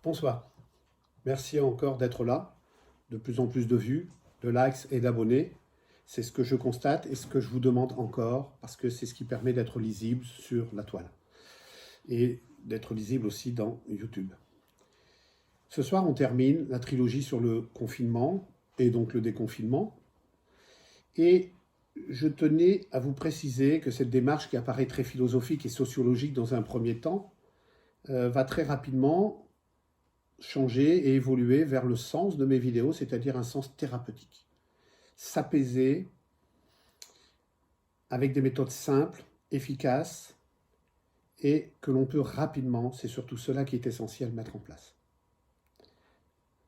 Bonsoir. Merci encore d'être là. De plus en plus de vues, de likes et d'abonnés. C'est ce que je constate et ce que je vous demande encore parce que c'est ce qui permet d'être lisible sur la toile et d'être lisible aussi dans YouTube. Ce soir, on termine la trilogie sur le confinement et donc le déconfinement. Et je tenais à vous préciser que cette démarche qui apparaît très philosophique et sociologique dans un premier temps va très rapidement changer et évoluer vers le sens de mes vidéos, c'est-à-dire un sens thérapeutique. S'apaiser avec des méthodes simples, efficaces et que l'on peut rapidement, c'est surtout cela qui est essentiel, mettre en place.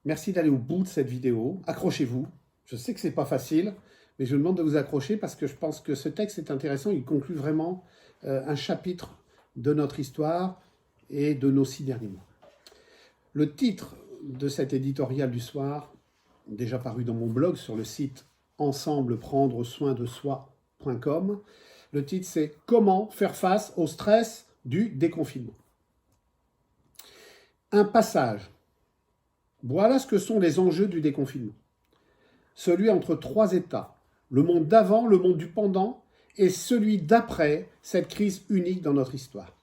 Merci d'aller au bout de cette vidéo. Accrochez-vous. Je sais que ce n'est pas facile, mais je vous demande de vous accrocher parce que je pense que ce texte est intéressant. Il conclut vraiment un chapitre de notre histoire et de nos 6 derniers mois. Le titre de cet éditorial du soir, déjà paru dans mon blog sur le site ensembleprendressoindesoi.com, le titre c'est « Comment faire face au stress du déconfinement ». Un passage. Voilà ce que sont les enjeux du déconfinement. Celui entre 3 états, le monde d'avant, le monde du pendant et celui d'après cette crise unique dans notre histoire.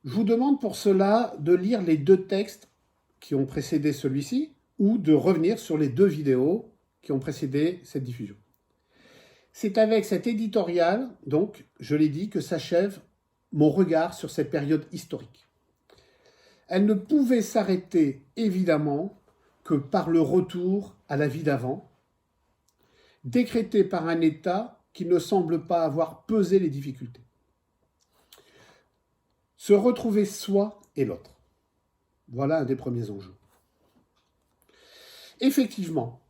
Je vous demande pour cela de lire les 2 textes qui ont précédé celui-ci ou de revenir sur les 2 vidéos qui ont précédé cette diffusion. C'est avec cet éditorial, donc, je l'ai dit, que s'achève mon regard sur cette période historique. Elle ne pouvait s'arrêter, évidemment, que par le retour à la vie d'avant, décrété par un État qui ne semble pas avoir pesé les difficultés. Se retrouver soi et l'autre. Voilà un des premiers enjeux. Effectivement,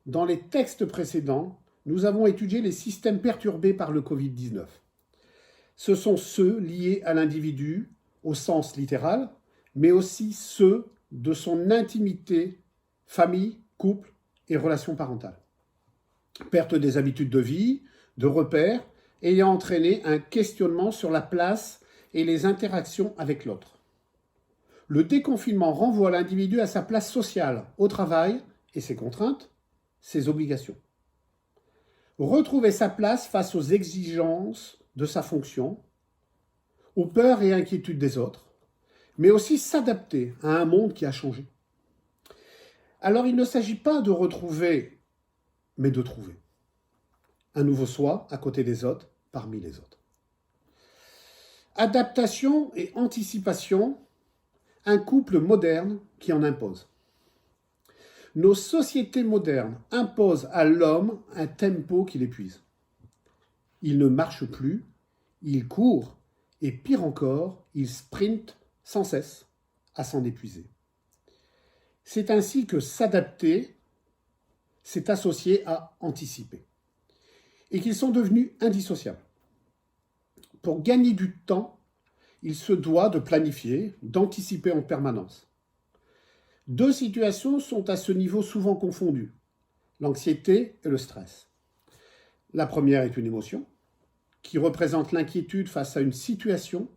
dans les textes précédents, nous avons étudié les systèmes perturbés par le Covid-19. Ce sont ceux liés à l'individu au sens littéral, mais aussi ceux de son intimité, famille, couple et relations parentales. Perte des habitudes de vie, de repères, ayant entraîné un questionnement sur la place et les interactions avec l'autre. Le déconfinement renvoie l'individu à sa place sociale, au travail et ses contraintes, ses obligations. Retrouver sa place face aux exigences de sa fonction, aux peurs et inquiétudes des autres, mais aussi s'adapter à un monde qui a changé. Alors il ne s'agit pas de retrouver, mais de trouver un nouveau soi à côté des autres, parmi les autres. Adaptation et anticipation, un couple moderne qui en impose. Nos sociétés modernes imposent à l'homme un tempo qui l'épuise. Il ne marche plus, il court, et pire encore, il sprinte sans cesse à s'en épuiser. C'est ainsi que s'adapter s'est associé à anticiper, et qu'ils sont devenus indissociables. Pour gagner du temps, il se doit de planifier, d'anticiper en permanence. 2 situations sont à ce niveau souvent confondues, l'anxiété et le stress. La première est une émotion, qui représente l'inquiétude face à une situation,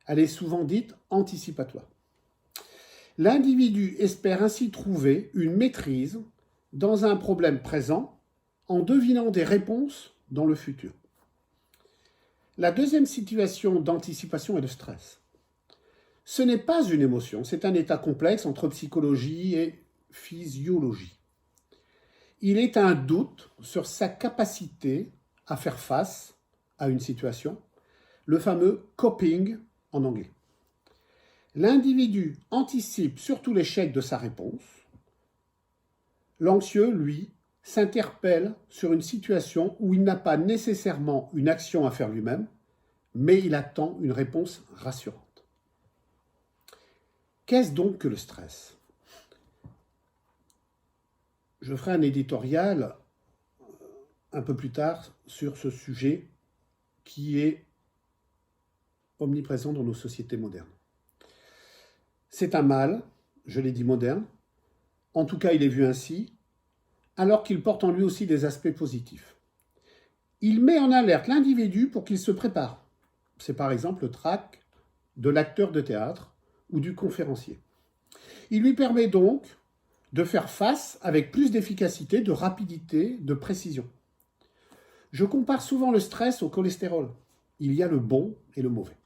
elle est souvent dite anticipatoire. L'individu espère ainsi trouver une maîtrise dans un problème présent en devinant des réponses dans le futur. La deuxième situation d'anticipation est le stress. Ce n'est pas une émotion, c'est un état complexe entre psychologie et physiologie. Il est un doute sur sa capacité à faire face à une situation, le fameux coping en anglais. L'individu anticipe surtout l'échec de sa réponse. L'anxieux, lui, s'interpelle sur une situation où il n'a pas nécessairement une action à faire lui-même, mais il attend une réponse rassurante. Qu'est-ce donc que le stress ? Je ferai un éditorial un peu plus tard sur ce sujet qui est omniprésent dans nos sociétés modernes. C'est un mal, je l'ai dit moderne, en tout cas il est vu ainsi, alors qu'il porte en lui aussi des aspects positifs. Il met en alerte l'individu pour qu'il se prépare. C'est par exemple le trac de l'acteur de théâtre ou du conférencier. Il lui permet donc de faire face avec plus d'efficacité, de rapidité, de précision. Je compare souvent le stress au cholestérol. Il y a le bon et le mauvais.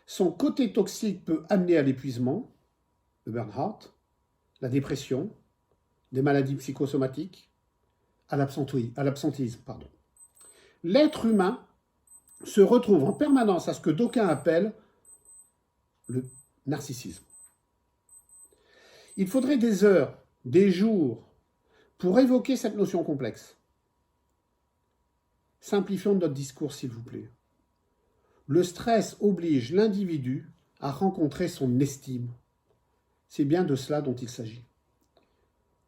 Son côté toxique peut amener à l'épuisement, le burn-out, la dépression, des maladies psychosomatiques, à l'absentéisme. L'être humain se retrouve en permanence à ce que d'aucuns appellent le narcissisme. Il faudrait des heures, des jours, pour évoquer cette notion complexe. Simplifions notre discours, s'il vous plaît. Le stress oblige l'individu à rencontrer son estime. C'est bien de cela dont il s'agit.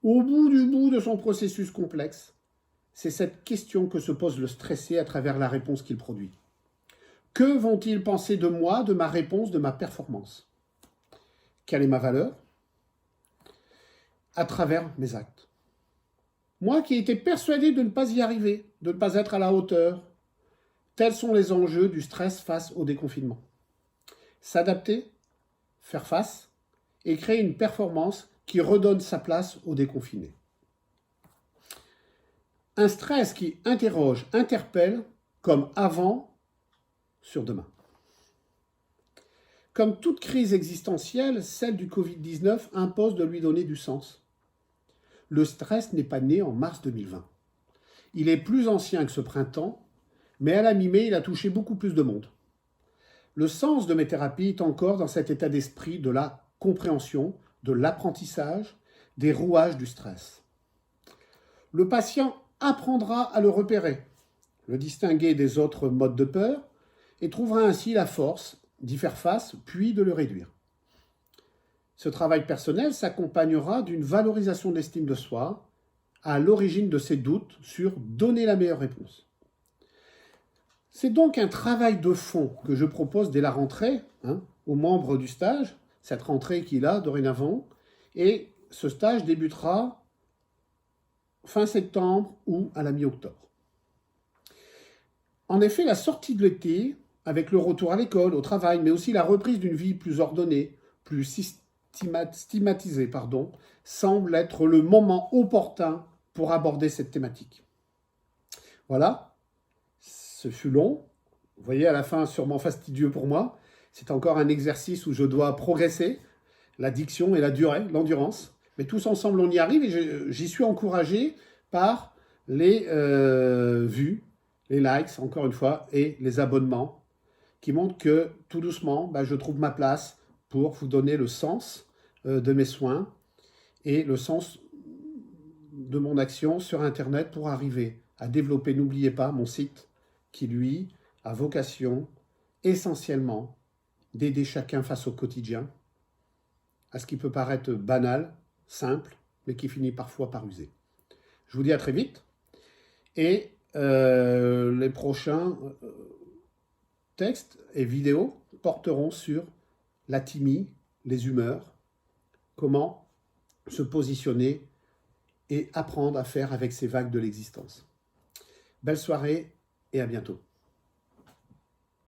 Au bout du bout de son processus complexe, c'est cette question que se pose le stressé à travers la réponse qu'il produit. Que vont-ils penser de moi, de ma réponse, de ma performance? Quelle est ma valeur? À travers mes actes. Moi qui étais persuadé de ne pas y arriver, de ne pas être à la hauteur, tels sont les enjeux du stress face au déconfinement. S'adapter, faire face et créer une performance qui redonne sa place aux déconfinés. Un stress qui interroge, interpelle, comme avant, sur demain. Comme toute crise existentielle, celle du Covid-19 impose de lui donner du sens. Le stress n'est pas né en mars 2020. Il est plus ancien que ce printemps, mais à la mi-mai, il a touché beaucoup plus de monde. Le sens de mes thérapies est encore dans cet état d'esprit de la compréhension, de l'apprentissage, des rouages du stress. Le patient apprendra à le repérer, le distinguer des autres modes de peur, et trouvera ainsi la force d'y faire face, puis de le réduire. Ce travail personnel s'accompagnera d'une valorisation de l'estime de soi, à l'origine de ses doutes sur donner la meilleure réponse. C'est donc un travail de fond que je propose dès la rentrée aux membres du stage, cette rentrée qu'il a dorénavant, et ce stage débutera fin septembre ou à la mi-octobre. En effet, la sortie de l'été, avec le retour à l'école, au travail, mais aussi la reprise d'une vie plus ordonnée, plus stigmatisée, semble être le moment opportun pour aborder cette thématique. Voilà, ce fut long. Vous voyez, à la fin, sûrement fastidieux pour moi. C'est encore un exercice où je dois progresser, la diction et la durée, l'endurance. Mais tous ensemble, on y arrive et j'y suis encouragé par les vues, les likes, encore une fois, et les abonnements qui montrent que tout doucement, je trouve ma place pour vous donner le sens de mes soins et le sens de mon action sur Internet pour arriver à développer, n'oubliez pas, mon site qui, lui, a vocation essentiellement d'aider chacun face au quotidien, à ce qui peut paraître banal, simple, mais qui finit parfois par user. Je vous dis à très vite et les prochains textes et vidéos porteront sur la thymie, les humeurs, comment se positionner et apprendre à faire avec ces vagues de l'existence. Belle soirée et à bientôt.